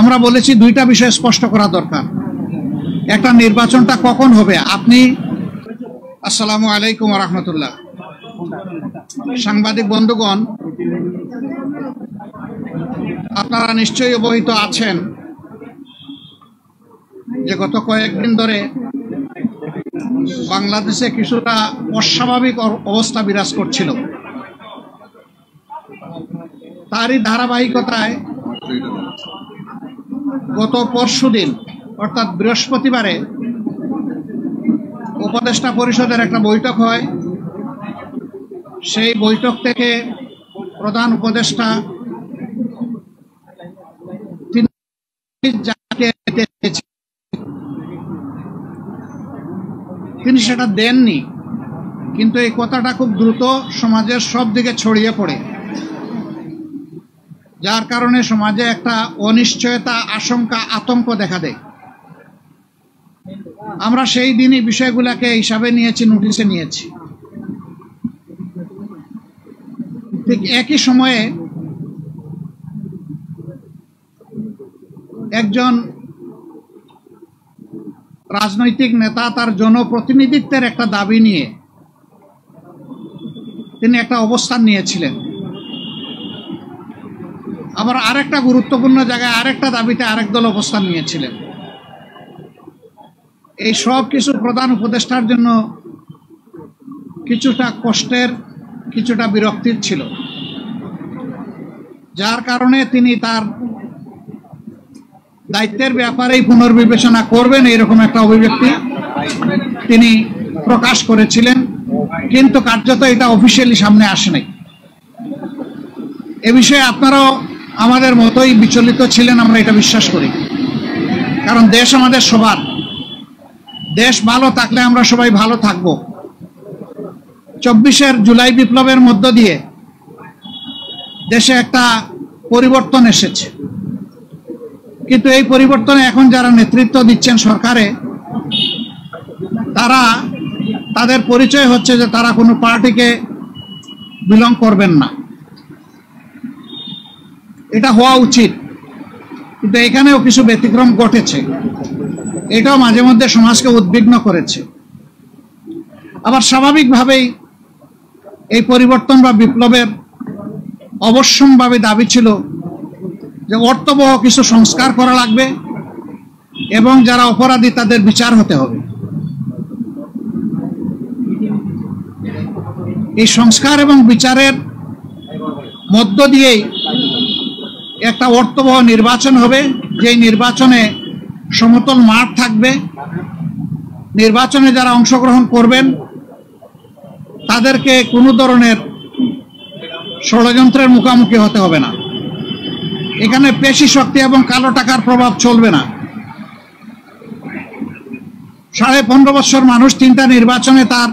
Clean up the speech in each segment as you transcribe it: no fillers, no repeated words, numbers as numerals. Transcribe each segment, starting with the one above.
আমরা বলেছি দুইটা বিষয় স্পষ্ট করা দরকার। একটা, নির্বাচনটা কখন হবে আপনি। আসসালামু আলাইকুম ওয়া রাহমাতুল্লাহ। সাংবাদিক বন্ধুগণ, আপনারা নিশ্চয়ই অবহিত আছেন যে গত কয়েকদিন ধরে বাংলাদেশে কিছুটা অস্বাভাবিক অবস্থা বিরাজ করছিল। তারই ধারাবাহিকতায় গত পরশুদিন অর্থাৎ বৃহস্পতিবারে উপদেষ্টা পরিষদের একটা বৈঠক হয়। সেই বৈঠক থেকে প্রধান উপদেষ্টা তিনি সেটা দেননি, কিন্তু এই কথাটা খুব দ্রুত সমাজের সব দিকে ছড়িয়ে পড়ে, যার কারণে সমাজে একটা অনিশ্চয়তা, আশঙ্কা, আতঙ্ক দেখা দেয়। আমরা সেই দিনই বিষয়গুলোকে হিসাবে নিয়েছি, নোটিশে নিয়েছি। ঠিক একই সময়ে একজন রাজনৈতিক নেতা তার জনপ্রতিনিধিত্বের একটা দাবি নিয়ে তিনি একটা অবস্থান নিয়েছিলেন। আবার আরেকটা গুরুত্বপূর্ণ জায়গায় আরেকটা দাবিতে আরেক দল অবস্থান নিয়েছিলেন। এই সব কিছু প্রধান উপদেষ্টার জন্য কিছুটা কষ্টের, কিছুটা বিরক্তির ছিল, যার কারণে তিনি তার দায়িত্বের ব্যাপারেই পুনর্বিবেচনা করবেন এরকম একটা অভিব্যক্তি তিনি প্রকাশ করেছিলেন, কিন্তু কার্যত এটা অফিসিয়ালি সামনে আসে নাই। এ বিষয়ে আপনারাও আমাদের মতোই বিচলিত ছিলেন, আমরা এটা বিশ্বাস করি। কারণ দেশ আমাদের সবার, দেশ ভালো থাকলে আমরা সবাই ভালো থাকব। 24 জুলাই বিপ্লবের মধ্য দিয়ে দেশে একটা পরিবর্তন এসেছে, কিন্তু এই পরিবর্তনে এখন যারা নেতৃত্ব দিচ্ছেন সরকারে, তাদের পরিচয় হচ্ছে যে তারা কোনো পার্টিকে বিলং করবেন না। এটা হওয়া উচিত, কিন্তু এখানেও কিছু ব্যতিক্রম ঘটেছে। এটাও মাঝে মধ্যে সমাজকে উদ্বিগ্ন করেছে। আবার স্বাভাবিকভাবেই এই পরিবর্তন বা বিপ্লবের অবশ্যম্ভাবী দাবি ছিল যে অর্থবহ কিছু সংস্কার করা লাগবে এবং যারা অপরাধী তাদের বিচার হতে হবে। এই সংস্কার এবং বিচারের মধ্য দিয়েই একটা অর্থবহ নির্বাচন হবে, যেই নির্বাচনে সমতল মাঠ থাকবে। নির্বাচনে যারা অংশগ্রহণ করবেন তাদেরকে কোনো ধরনের ষড়যন্ত্রের মুখোমুখি হতে হবে না। এখানে পেশি শক্তি এবং কালো টাকার প্রভাব চলবে না। 15.5 বছর মানুষ 3টা নির্বাচনে তার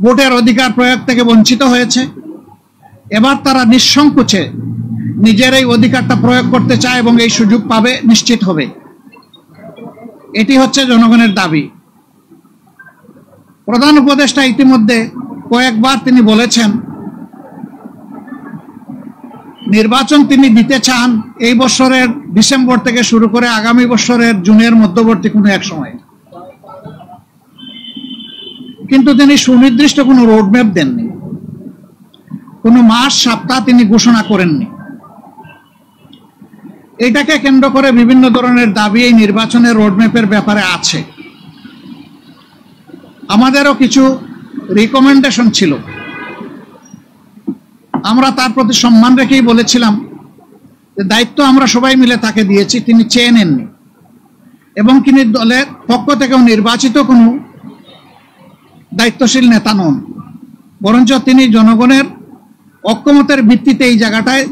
ভোটের অধিকার প্রয়োগ থেকে বঞ্চিত হয়েছে। এবার তারা নিঃসংকোচে নিজের এই অধিকারটা প্রয়োগ করতে চায় এবং এই সুযোগ পাবে, নিশ্চিত হবে। এটি হচ্ছে জনগণের দাবি। প্রধান উপদেষ্টা ইতিমধ্যে কয়েকবার তিনি বলেছেন নির্বাচন তিনি দিতে চান এই বছরের ডিসেম্বর থেকে শুরু করে আগামী বছরের জুনের মধ্যবর্তী কোনো এক সময়, কিন্তু তিনি সুনির্দিষ্ট কোনো রোডম্যাপ দেননি, কোনো মাস সপ্তাহ তিনি ঘোষণা করেননি। এটাকে কেন্দ্র করে বিভিন্ন ধরনের দাবি এই নির্বাচনের রোডম্যাপের ব্যাপারে আছে। আমাদেরও কিছু রিকমেন্ডেশন ছিল, আমরা তার প্রতি সম্মান রেখেই বলেছিলাম যে দায়িত্ব আমরা সবাই মিলে তাকে দিয়েছি, তিনি চেয়ে নেননি এবং তিনি দলের পক্ষ থেকেও নির্বাচিত কোনো দায়িত্বশীল নেতা নন, বরঞ্চ তিনি জনগণের ঐক্যমতের ভিত্তিতে এই জায়গাটায়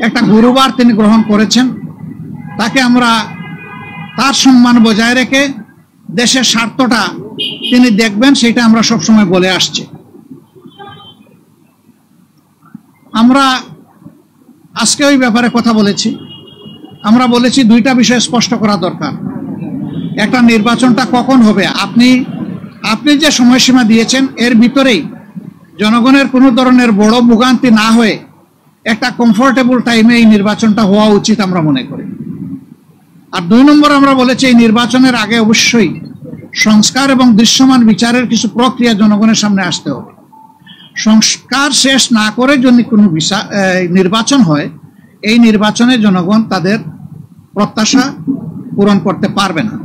একটা গুরুবার তিনি গ্রহণ করেছেন। তাকে আমরা তার সম্মান বজায় রেখে দেশের স্বার্থটা তিনি দেখবেন, সেটা আমরা সবসময় বলে আসছি। আমরা আজকে ওই ব্যাপারে কথা বলেছি। আমরা বলেছি দুইটা বিষয় স্পষ্ট করা দরকার। একটা, নির্বাচনটা কখন হবে আপনি যে সময়সীমা দিয়েছেন এর ভিতরেই জনগণের কোনো ধরনের বড় ভোগান্তি না হয়ে একটা কমফোর্টেবল টাইমে এই নির্বাচনটা হওয়া উচিত আমরা মনে করি। আর 2 নম্বর আমরা বলেছি এই নির্বাচনের আগে অবশ্যই সংস্কার এবং দৃশ্যমান বিচারের কিছু প্রক্রিয়া জনগণের সামনে আসতে হবে। সংস্কার শেষ না করে যদি কোনো নির্বাচন হয়, এই নির্বাচনে জনগণ তাদের প্রত্যাশা পূরণ করতে পারবে না।